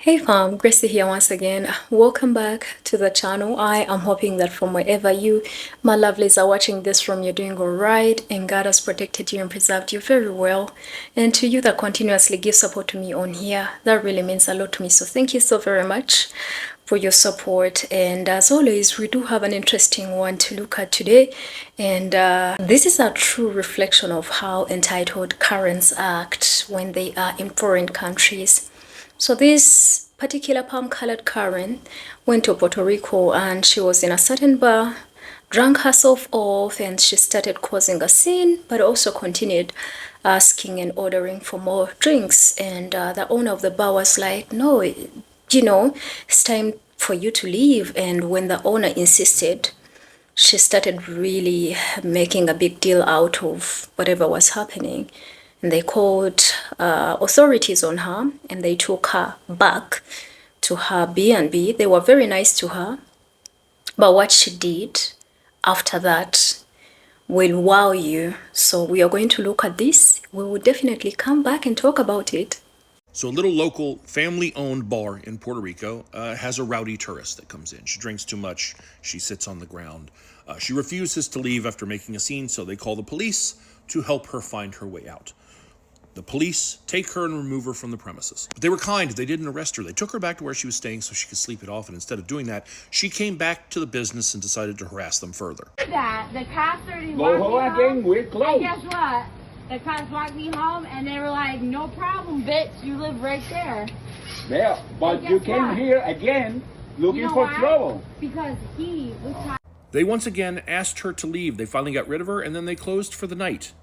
Hey fam, Gracie here once again. Welcome back to the channel. I am hoping that from wherever you, my lovelies, are watching this from, you're doing alright and God has protected you and preserved you very well. And to you that continuously give support to me on here, that really means a lot to me. So thank you so very much for your support. And as always, we do have an interesting one to look at today. And this is a true reflection of how entitled Karens act when they are in foreign countries. So this particular palm-colored Karen went to Puerto Rico and she was in a certain bar, drank herself off, and she started causing a scene, but also continued asking and ordering for more drinks. And the owner of the bar was like, no, it's time for you to leave. And when the owner insisted, she started really making a big deal out of whatever was happening. And they called authorities on her and they took her back to her B&B. They were very nice to her. But what she did after that will wow you. So we are going to look at this. We will definitely come back and talk about it. So a little local family-owned bar in Puerto Rico has a rowdy tourist that comes in. She drinks too much. She sits on the ground. She refuses to leave after making a scene, so they call the police to help her find her way out. The police take her and remove her from the premises. But they were kind. They didn't arrest her. They took her back to where she was staying so she could sleep it off. And instead of doing that, she came back to the business and decided to harass them further. That the cops already Go walked home me again, home. we're closed. And guess what? The cops walked me home and they were like, "No problem, bitch. You live right there." Yeah, but guess you came what? here again looking You know for why? trouble. Because he was trying. They once again asked her to leave. They finally got rid of her, and then they closed for the night.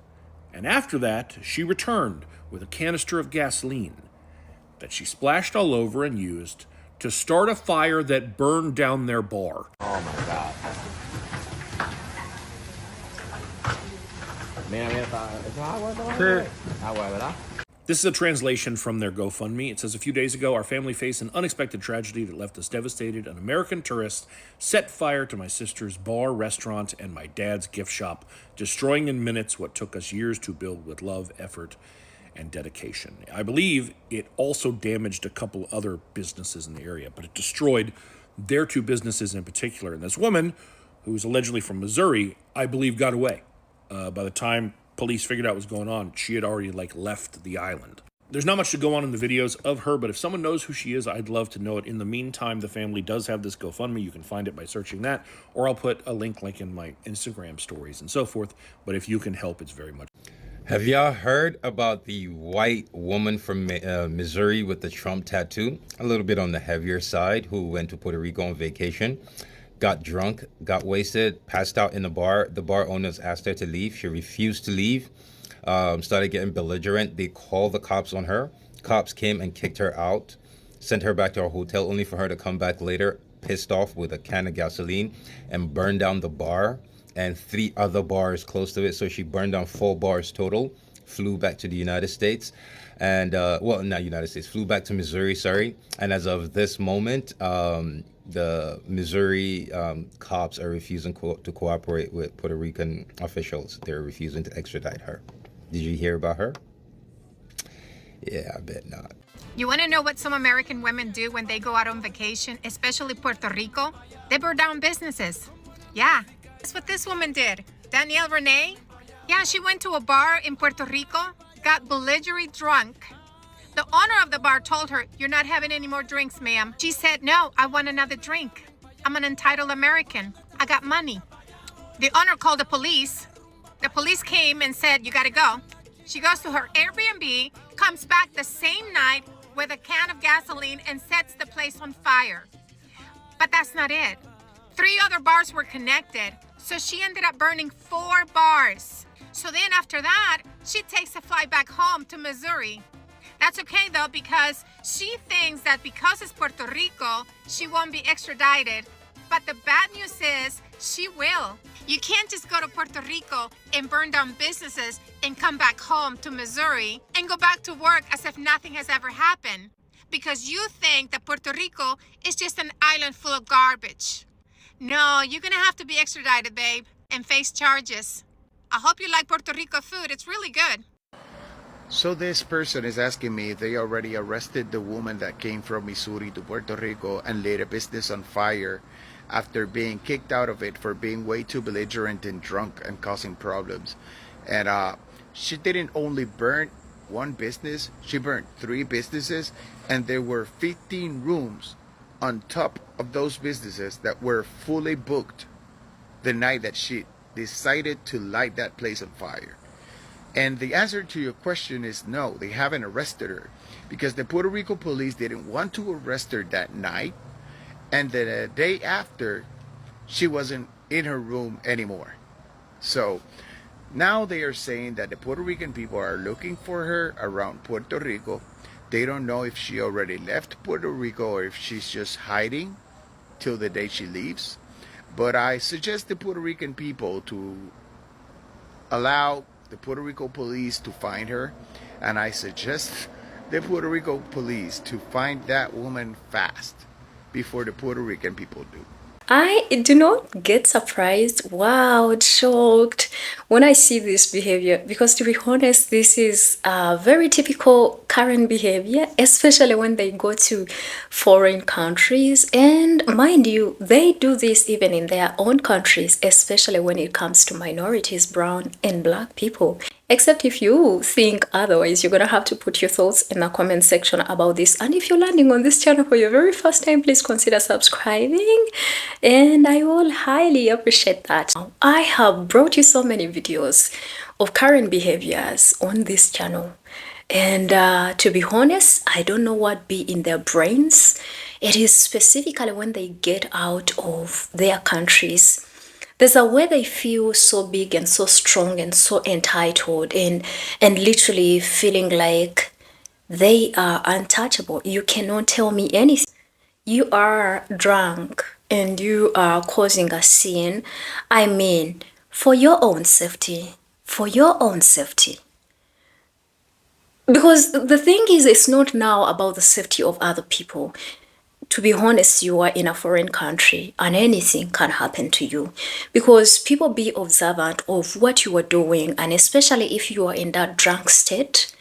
And after that, she returned with a canister of gasoline that she splashed all over and used to start a fire that burned down their bar. Oh my God. Mira, ¿eso es agua? Agua, ¿verdad? This is a translation from their GoFundMe. It says, a few days ago, our family faced an unexpected tragedy that left us devastated. An American tourist set fire to my sister's bar, restaurant, and my dad's gift shop, destroying in minutes what took us years to build with love, effort, and dedication. I believe it also damaged a couple other businesses in the area, but it destroyed their two businesses in particular. And this woman, who's allegedly from Missouri, I believe got away. By the time police figured out what was going on, she had already left the island. There's not much to go on in the videos of her, but if someone knows who she is, I'd love to know it. In the meantime, the family does have this GoFundMe. You can find it by searching that, or I'll put a link in my Instagram stories and so forth. But if you can help, it's very much. Have y'all heard about the white woman from Missouri with the Trump tattoo? A little bit on the heavier side, who went to Puerto Rico on vacation, got drunk, got wasted, passed out in the bar. The bar owners asked her to leave. She refused to leave, started getting belligerent. They called the cops on her. Cops came and kicked her out, sent her back to her hotel, only for her to come back later, pissed off, with a can of gasoline and burn down the bar and 3 other bars close to it. So she burned down 4 bars total, flew back to the United States. And, well, not United States, flew back to Missouri, sorry. And as of this moment, the Missouri cops are refusing to cooperate with Puerto Rican officials. They're refusing to extradite her. Did you hear about her? Yeah, I bet not. You want to know what some American women do when they go out on vacation, especially Puerto Rico? They burn down businesses. Yeah, that's what this woman did. Danielle Renee? Yeah, she went to a bar in Puerto Rico, got belligerent drunk. The owner of the bar told her, "You're not having any more drinks, ma'am." She said, "No, I want another drink. I'm an entitled American. I got money." The owner called the police. The police came and said, "You gotta go." She goes to her Airbnb, comes back the same night with a can of gasoline and sets the place on fire. But that's not it. 3 other bars were connected, so she ended up burning 4 bars. So then after that, she takes a flight back home to Missouri. That's okay though, because she thinks that because it's Puerto Rico, she won't be extradited. But the bad news is, she will. You can't just go to Puerto Rico and burn down businesses and come back home to Missouri and go back to work as if nothing has ever happened, because you think that Puerto Rico is just an island full of garbage. No, you're gonna have to be extradited, babe, and face charges. I hope you like Puerto Rico food. It's really good. So this person is asking me if they already arrested the woman that came from Missouri to Puerto Rico and lit a business on fire after being kicked out of it for being way too belligerent and drunk and causing problems. And she didn't only burn one business, she burned 3 businesses, and there were 15 rooms on top of those businesses that were fully booked the night that she decided to light that place on fire. And the answer to your question is no, they haven't arrested her because the Puerto Rico police didn't want to arrest her that night. And the day after, she wasn't in her room anymore. So now they are saying that the Puerto Rican people are looking for her around Puerto Rico. They don't know if she already left Puerto Rico or if she's just hiding till the day she leaves. But I suggest the Puerto Rican people to allow the Puerto Rico police to find her, and I suggest the Puerto Rico police to find that woman fast before the Puerto Rican people do. I do not get surprised, wowed, shocked when I see this behavior because, to be honest, this is very typical current behavior, especially when they go to foreign countries. And mind you, they do this even in their own countries, especially when it comes to minorities, brown and black people. Except if you think otherwise, you're gonna have to put your thoughts in the comment section about this. And if you're landing on this channel for your very first time, please consider subscribing, and I will highly appreciate that. I have brought you so many videos of current behaviors on this channel, and to be honest, I don't know what be in their brains. It is specifically when they get out of their countries. There's a way they feel so big and so strong and so entitled, and literally feeling like they are untouchable. You cannot tell me anything. You are drunk and you are causing a scene. I mean, for your own safety, for your own safety. Because the thing is, it's not now about the safety of other people. To be honest, you are in a foreign country and anything can happen to you, because people be observant of what you are doing, and especially if you are in that drunk state,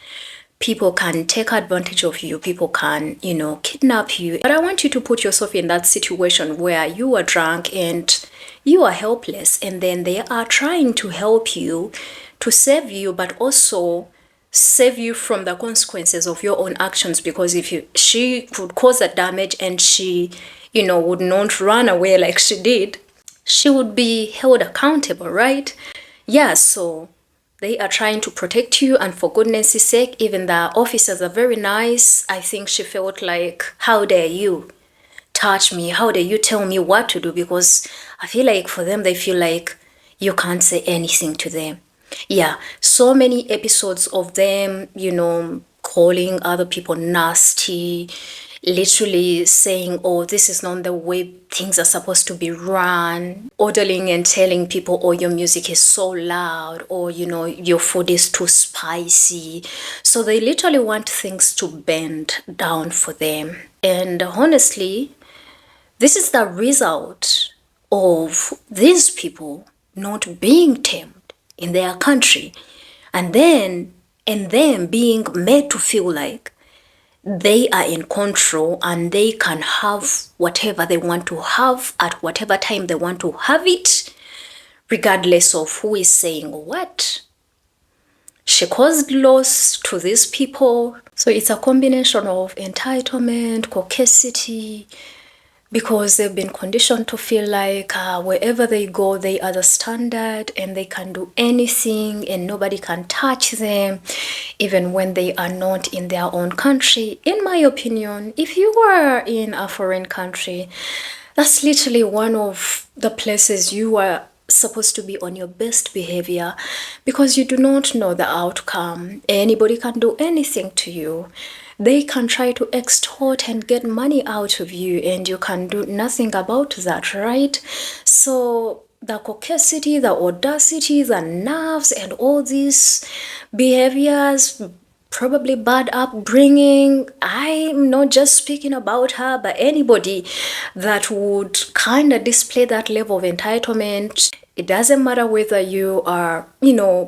people can take advantage of you, people can, kidnap you. But I want you to put yourself in that situation where you are drunk and you are helpless, and then they are trying to help you, to save you, but also save you from the consequences of your own actions. Because if she could cause a damage and she would not run away like she did, she would be held accountable, right? Yeah, so they are trying to protect you, and for goodness sake, even the officers are very nice. I think she felt like, how dare you touch me, how dare you tell me what to do, because I feel like for them, they feel like you can't say anything to them. Yeah, so many episodes of them, calling other people nasty, literally saying, oh, this is not the way things are supposed to be run, ordering and telling people, oh, your music is so loud, or, your food is too spicy. So they literally want things to bend down for them. And honestly, this is the result of these people not being tamed in their country, and then being made to feel like they are in control and they can have whatever they want to have at whatever time they want to have it, regardless of who is saying what. She caused loss to these people. So it's a combination of entitlement, caucasity, because they've been conditioned to feel like wherever they go, they are the standard and they can do anything and nobody can touch them, even when they are not in their own country. In my opinion, if you are in a foreign country, that's literally one of the places you are supposed to be on your best behavior, because you do not know the outcome. Anybody can do anything to you. They can try to extort and get money out of you, and you can do nothing about that, right? So the caucasity, the audacity, the nerves, and all these behaviors, probably bad upbringing. I'm not just speaking about her, but anybody that would kind of display that level of entitlement. It doesn't matter whether you are,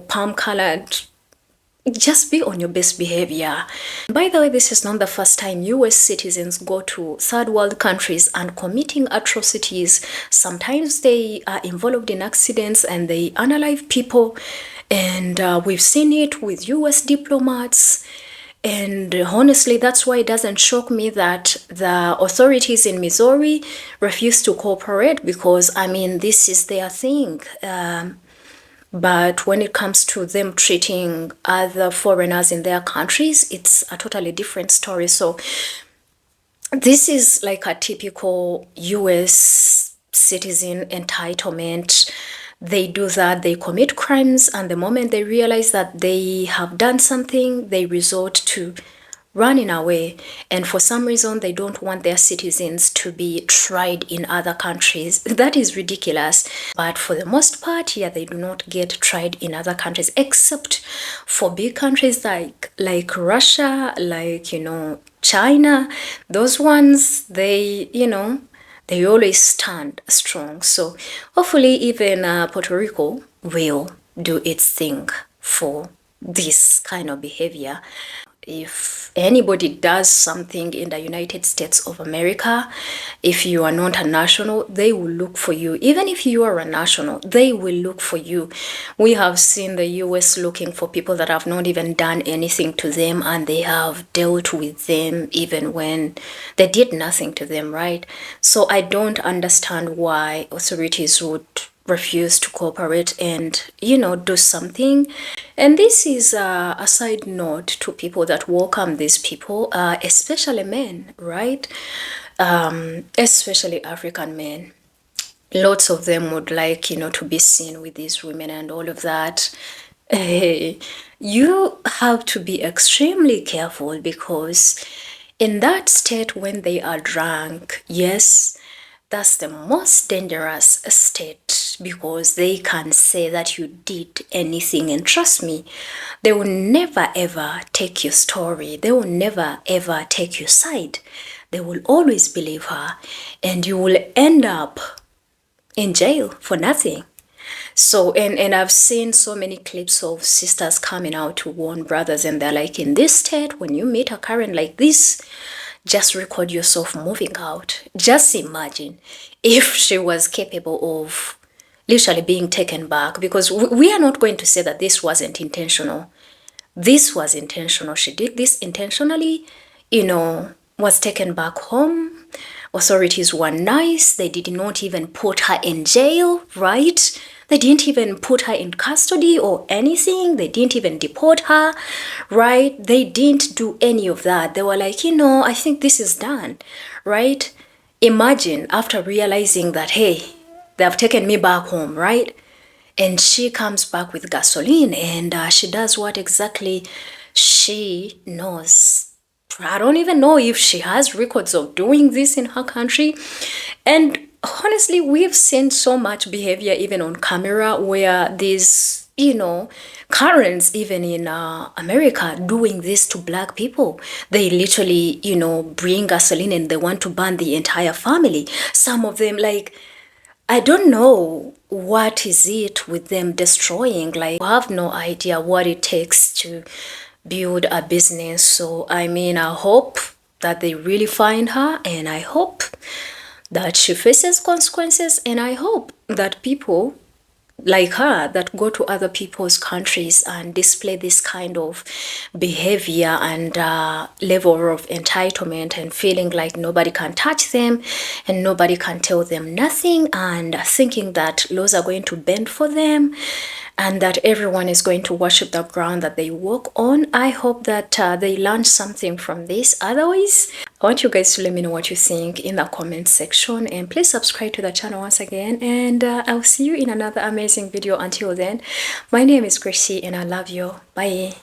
palm colored, just be on your best behavior. By the way, this is not the first time US citizens go to third world countries and committing atrocities. Sometimes they are involved in accidents and they unalive people, and we've seen it with US diplomats. And honestly, that's why it doesn't shock me that the authorities in Missouri refuse to cooperate, because I mean, this is their thing. But when it comes to them treating other foreigners in their countries, it's a totally different story. So this is like a typical US citizen entitlement. They do that, they commit crimes, and the moment they realize that they have done something, they resort to running away. And for some reason, they don't want their citizens to be tried in other countries. That is ridiculous. But for the most part, yeah, they do not get tried in other countries, except for big countries like Russia, like, you know, China. Those ones, they, you know, they always stand strong. So hopefully even Puerto Rico will do its thing for this kind of behavior. If anybody does something in the United States of America, if you are not a national, they will look for you. Even if you are a national, they will look for you. We have seen the US looking for people that have not even done anything to them, and they have dealt with them even when they did nothing to them, right? So I don't understand why authorities would refuse to cooperate and, you know, do something. And this is a side note to people that welcome these people, especially men, right? Especially African men. Lots of them would like, you know, to be seen with these women and all of that. You have to be extremely careful, because in that state, when they are drunk, yes, that's the most dangerous state, because they can say that you did anything, and trust me, they will never ever take your story. They will never ever take your side. They will always believe her, and you will end up in jail for nothing. So, and I've seen so many clips of sisters coming out to warn brothers, and they're like, in this state, when you meet a Karen like this, just record yourself moving out. Just imagine if she was capable of literally being taken back, because we are not going to say that this wasn't intentional. This was intentional. She did this intentionally, you know, was taken back home. Authorities were nice. They did not even put her in jail, right? They didn't even put her in custody or anything. They didn't even deport her, right? They didn't do any of that. They were like, you know, I think this is done, right? Imagine after realizing that, hey, they have taken me back home, right? And she comes back with gasoline, and she does what exactly she knows. I don't even know if she has records of doing this in her country. And honestly, we've seen so much behavior even on camera where these, you know, Karens even in America doing this to black people. They literally, you know, bring gasoline and they want to burn the entire family. Some of them, like, I don't know what is it with them destroying. Like, I have no idea what it takes to build a business. So, I mean, I hope that they really find her, and I hope that she faces consequences, and I hope that people like her that go to other people's countries and display this kind of behavior and level of entitlement and feeling like nobody can touch them and nobody can tell them nothing, and thinking that laws are going to bend for them and that everyone is going to worship the ground that they walk on. I hope that they learn something from this. Otherwise, I want you guys to let me know what you think in the comment section, and please subscribe to the channel once again, and I'll see you in another amazing video. Until then, my name is Gracie and I love you. Bye.